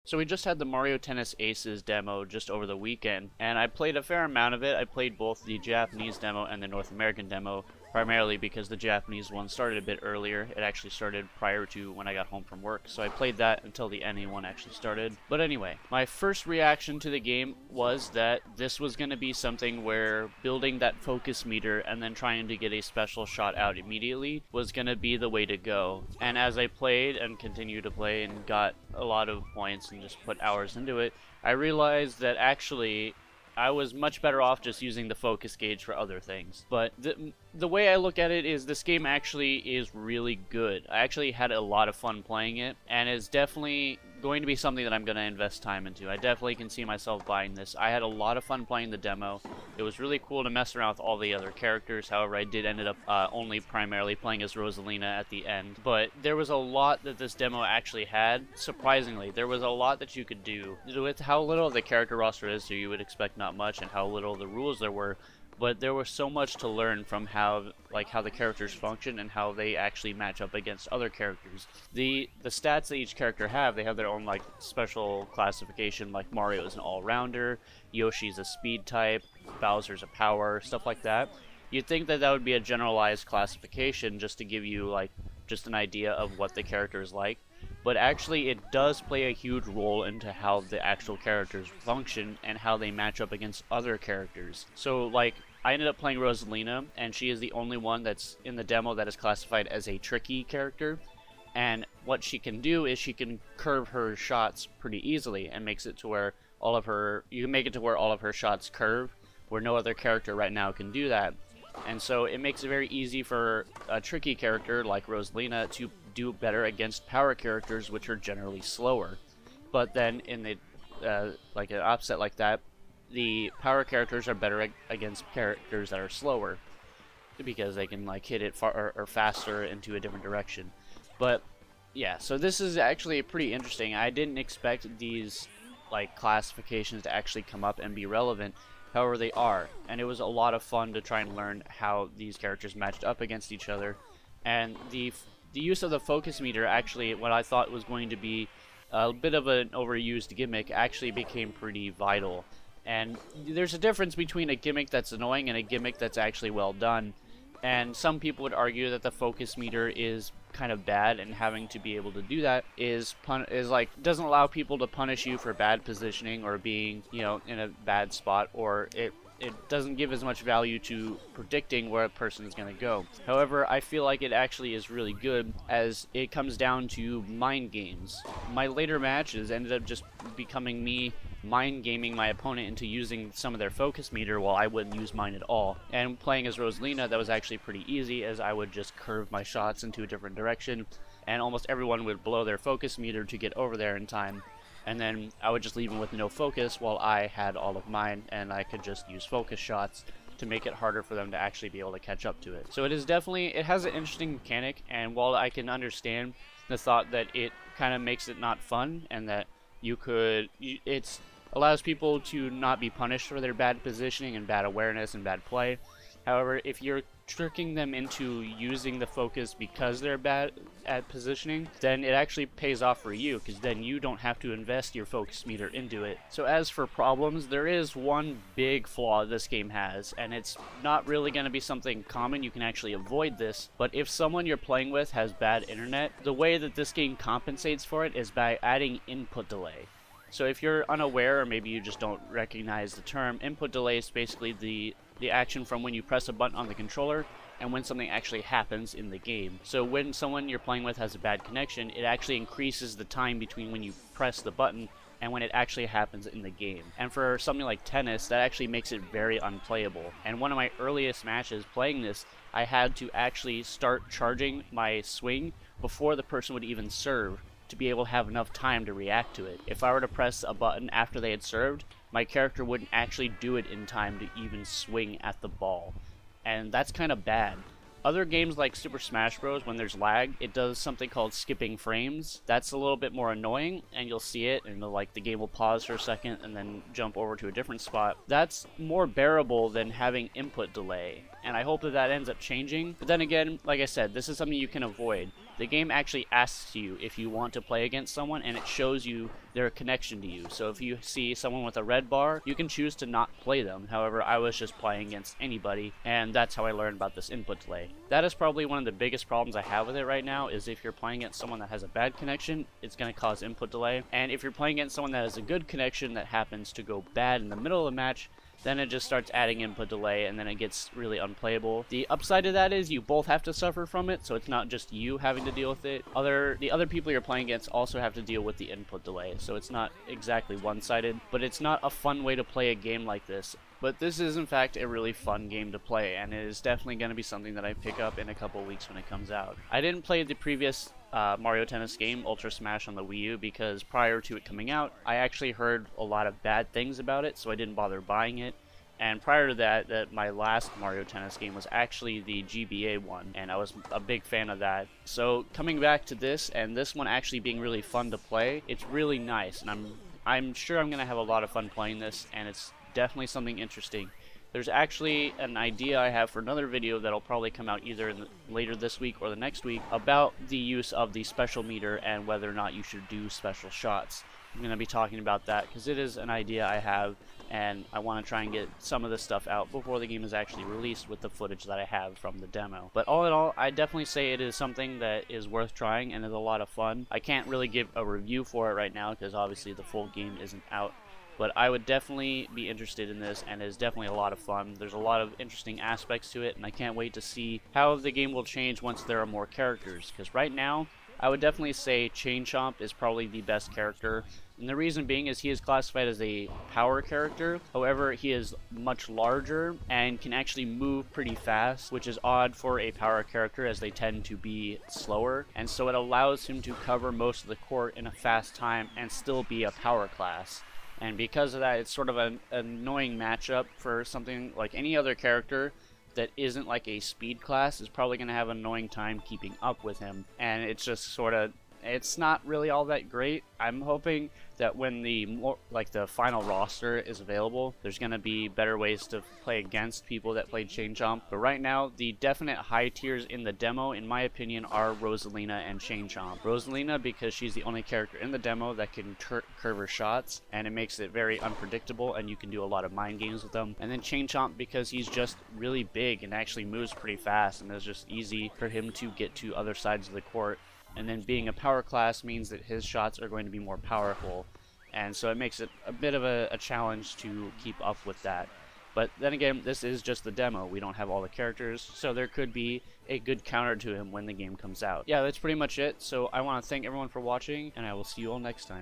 So we just had the Mario Tennis Aces demo just over the weekend, and I played a fair amount of it. I played both the Japanese demo and the North American demo, primarily because the Japanese one started a bit earlier. It actually started prior to when I got home from work, so I played that until the NA one actually started. But anyway, my first reaction to the game was that this was going to be something where building that focus meter and then trying to get a special shot out immediately was going to be the way to go. And as I played and continued to play and got a lot of points and just put hours into it, I realized that actually I was much better off just using the focus gauge for other things. But the way I look at it is this game actually is really good. I actually had a lot of fun playing it, and it's definitely going to be something that I'm going to invest time into. I definitely can see myself buying this. I had a lot of fun playing the demo. It was really cool to mess around with all the other characters. However, I did end up only primarily playing as Rosalina at the end. But there was a lot that this demo actually had. Surprisingly, there was a lot that you could do. With how little the character roster is, so you would expect not much, and how little the rules there were. But there was so much to learn from how the characters function and how they actually match up against other characters. The stats that each character have, they have their own like special classification. Like Mario is an all-rounder, Yoshi's a speed type, Bowser's a power, stuff like that. You'd think that that would be a generalized classification just to give you like just an idea of what the character is like. But actually it does play a huge role into how the actual characters function and how they match up against other characters. So like I ended up playing Rosalina, and she is the only one that's in the demo that is classified as a tricky character. And what she can do is she can curve her shots pretty easily and makes it to where you can make it to where all of her shots curve, where no other character right now can do that. And so it makes it very easy for a tricky character like Rosalina to do better against power characters, which are generally slower. But then in the like an opposite like that, the power characters are better against characters that are slower, because they can like hit it far or faster into a different direction. But yeah, so this is actually pretty interesting. I didn't expect these like classifications to actually come up and be relevant. However, they are, and it was a lot of fun to try and learn how these characters matched up against each other. And the use of the focus meter, actually, what I thought was going to be a bit of an overused gimmick, actually became pretty vital. And there's a difference between a gimmick that's annoying and a gimmick that's actually well done. And some people would argue that the focus meter is kind of bad, and having to be able to do that is like doesn't allow people to punish you for bad positioning or being, you know, in a bad spot, or it doesn't give as much value to predicting where a person is going to go. However, I feel like it actually is really good, as it comes down to mind games. My later matches ended up just becoming me mind gaming my opponent into using some of their focus meter while I wouldn't use mine at all. And playing as Rosalina, that was actually pretty easy, as I would just curve my shots into a different direction, and almost everyone would blow their focus meter to get over there in time. And then I would just leave them with no focus while I had all of mine, and I could just use focus shots to make it harder for them to actually be able to catch up to it. So it has an interesting mechanic, and while I can understand the thought that it kind of makes it not fun, and that it allows people to not be punished for their bad positioning and bad awareness and bad play. However, if you're tricking them into using the focus because they're bad at positioning, then it actually pays off for you, because then you don't have to invest your focus meter into it. So as for problems, there is one big flaw this game has, and it's not really going to be something common. You can actually avoid this, but if someone you're playing with has bad internet, the way that this game compensates for it is by adding input delay. So if you're unaware, or maybe you just don't recognize the term, input delay is basically the action from when you press a button on the controller and when something actually happens in the game. So when someone you're playing with has a bad connection, it actually increases the time between when you press the button and when it actually happens in the game. And for something like tennis, that actually makes it very unplayable. And one of my earliest matches playing this, I had to actually start charging my swing before the person would even serve, to be able to have enough time to react to it. If I were to press a button after they had served, my character wouldn't actually do it in time to even swing at the ball. And that's kind of bad. Other games like Super Smash Bros., when there's lag, it does something called skipping frames. That's a little bit more annoying, and you'll see it, and the game will pause for a second and then jump over to a different spot. That's more bearable than having input delay, and I hope that ends up changing. But then again, like I said, this is something you can avoid. the game actually asks you if you want to play against someone, and it shows you their connection to you. So if you see someone with a red bar, you can choose to not play them. However, I was just playing against anybody, and that's how I learned about this input delay. That is probably one of the biggest problems I have with it right now, is if you're playing against someone that has a bad connection, it's going to cause input delay. And if you're playing against someone that has a good connection that happens to go bad in the middle of the match, then it just starts adding input delay, and then it gets really unplayable. The upside of that is you both have to suffer from it, so it's not just you having to deal with it. The other people you're playing against also have to deal with the input delay, so it's not exactly one-sided, but it's not a fun way to play a game like this. But this is in fact a really fun game to play, and it is definitely going to be something that I pick up in a couple weeks when it comes out. I didn't play the previous Mario Tennis game, Ultra Smash, on the Wii U, because prior to it coming out, I actually heard a lot of bad things about it, so I didn't bother buying it. And prior to that, my last Mario Tennis game was actually the GBA one, and I was a big fan of that. So coming back to this, and this one actually being really fun to play, it's really nice, and I'm sure I'm going to have a lot of fun playing this, and it's definitely something interesting. There's actually an idea I have for another video that'll probably come out either later this week or the next week about the use of the special meter and whether or not you should do special shots. I'm going to be talking about that because it is an idea I have, and I want to try and get some of this stuff out before the game is actually released with the footage that I have from the demo. But all in all, I definitely say it is something that is worth trying and is a lot of fun. I can't really give a review for it right now because obviously the full game isn't out. But I would definitely be interested in this, and it's definitely a lot of fun. There's a lot of interesting aspects to it, and I can't wait to see how the game will change once there are more characters. Because right now, I would definitely say Chain Chomp is probably the best character. And the reason being is he is classified as a power character. However, he is much larger and can actually move pretty fast, which is odd for a power character as they tend to be slower. And so it allows him to cover most of the court in a fast time and still be a power class. And because of that, it's sort of an annoying matchup for something like any other character that isn't like a speed class is probably going to have an annoying time keeping up with him. And it's just sort of, it's not really all that great. I'm hoping that when the final roster is available, there's going to be better ways to play against people that play Chain Chomp. But right now, the definite high tiers in the demo, in my opinion, are Rosalina and Chain Chomp. Rosalina because she's the only character in the demo that can curve her shots, and it makes it very unpredictable, and you can do a lot of mind games with them. And then Chain Chomp because he's just really big and actually moves pretty fast, and it's just easy for him to get to other sides of the court. And then being a power class means that his shots are going to be more powerful, and so it makes it a bit of a challenge to keep up with that. But then again, this is just the demo. We don't have all the characters, so there could be a good counter to him when the game comes out. Yeah, that's pretty much it. So I want to thank everyone for watching, and I will see you all next time.